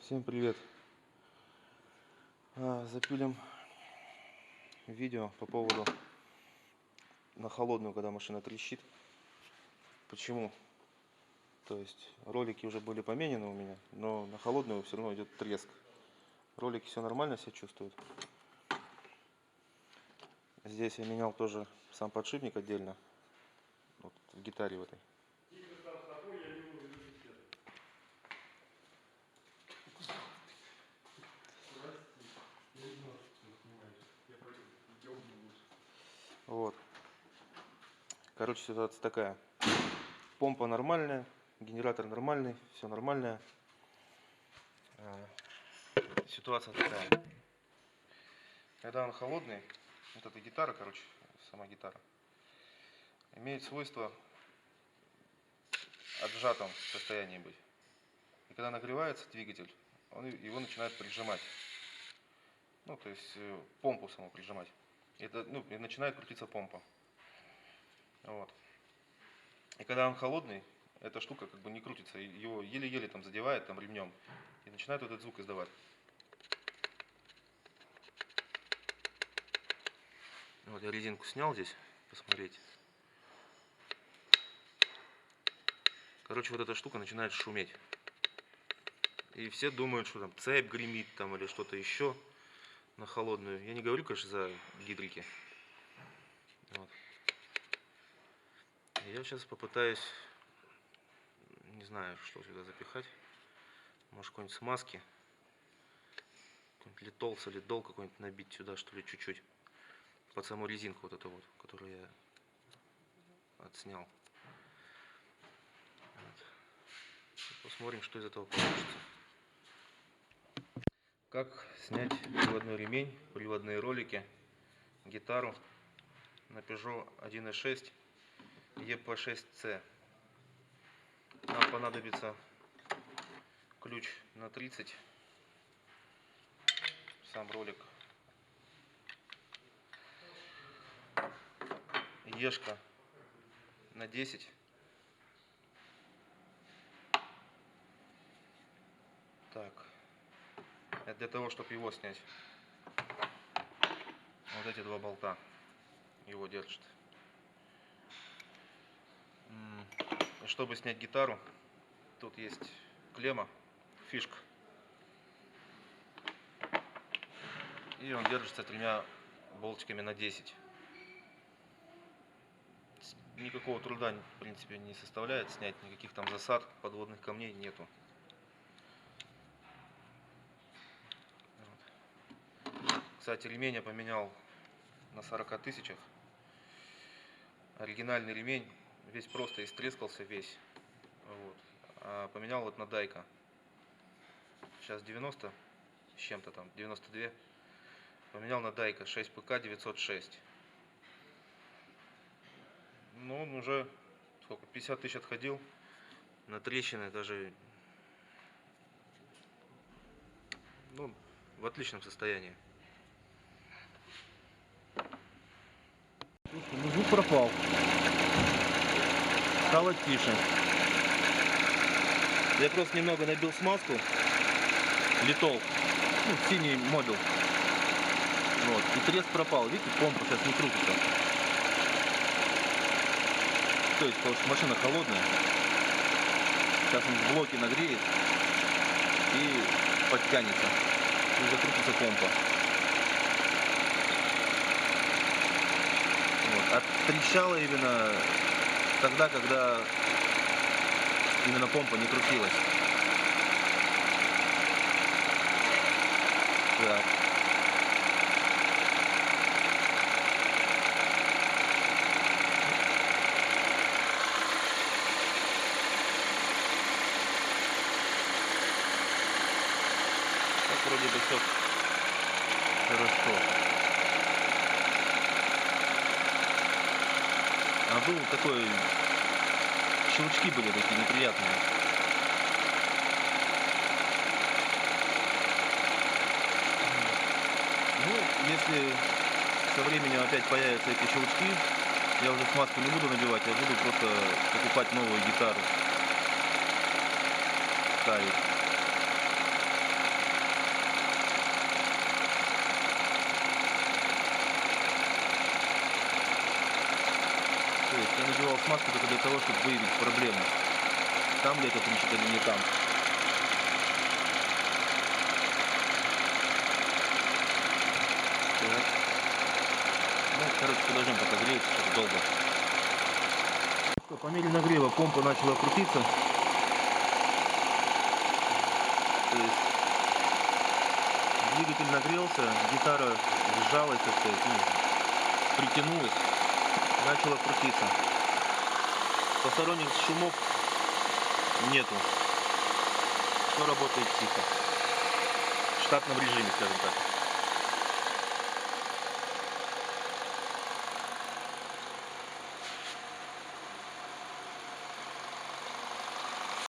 Всем привет! Запилим видео по поводу на холодную, когда машина трещит. Почему? То есть ролики уже были поменены у меня, но на холодную все равно идет треск. Ролики все нормально себя чувствуют. Здесь я менял тоже сам подшипник отдельно. Вот в гитаре в этой. Вот. Короче, ситуация такая. Помпа нормальная, генератор нормальный, все нормальное. Ситуация такая. Когда он холодный, вот эта гитара, короче, сама гитара, имеет свойство отжатом состоянии быть. И когда нагревается двигатель, он его начинает прижимать. Ну, то есть помпу саму прижимать. И начинает крутиться помпа. Вот. И когда он холодный, эта штука как бы не крутится, его еле-еле там задевает там ремнем и начинает вот этот звук издавать. Вот я резинку снял здесь, посмотреть. Короче, вот эта штука начинает шуметь. И все думают, что там цепь гремит там или что-то еще на холодную. Я не говорю, конечно, за гидрики. Вот. Я сейчас попытаюсь, не знаю, что сюда запихать. Может, какой-нибудь смазки. Какой-нибудь литол, солидол какой-нибудь набить сюда, что ли, чуть-чуть. Под саму резинку вот эту вот, которую я отснял. Вот. Посмотрим, что из этого получится. Как снять приводной ремень, приводные ролики, гитару на Peugeot 1.6 EP6C. Нам понадобится ключ на 30, сам ролик, ешка на 10, так, это для того, чтобы его снять. Вот эти два болта его держат. И чтобы снять гитару, тут есть клемма, фишка. И он держится тремя болтиками на 10. Никакого труда, в принципе, не составляет снять, никаких там засад, подводных камней нету. Вот. Кстати, ремень я поменял на 40 тысячах. Оригинальный ремень весь просто истрескался весь. Вот. А поменял вот на Дайка. Сейчас 90 с чем-то там, 92. Поменял на Дайка 6ПК 906. Ну, он уже сколько, 50 тысяч отходил. На трещины даже, ну, в отличном состоянии. Звук пропал. Стало тише. Я просто немного набил смазку. Литол. Ну, синий модуль. Вот. И треск пропал. Видите, помпа сейчас не крутится. То есть, потому что машина холодная. Сейчас он в блоке нагреет и подтянется. И закрутится помпа. Вот. А трещала именно тогда, когда именно помпа не крутилась. Так. Так вроде бы все хорошо. А был такой, щелчки были такие неприятные. Ну, если со временем опять появятся эти щелчки, я уже смазку не буду набивать, я буду просто покупать новую гитару, ставить. Я надевал смазку только для того, чтобы выявить проблему. Там ли это трещит или не там. Так. Ну, короче, подождем, пока греется, что-то долго. Что, по мере нагрева помпа начала крутиться. То есть двигатель нагрелся, гитара сжалась, так сказать, ну, притянулась, начала крутиться. Посторонних шумов нету. Все работает тихо. В штатном режиме, скажем так.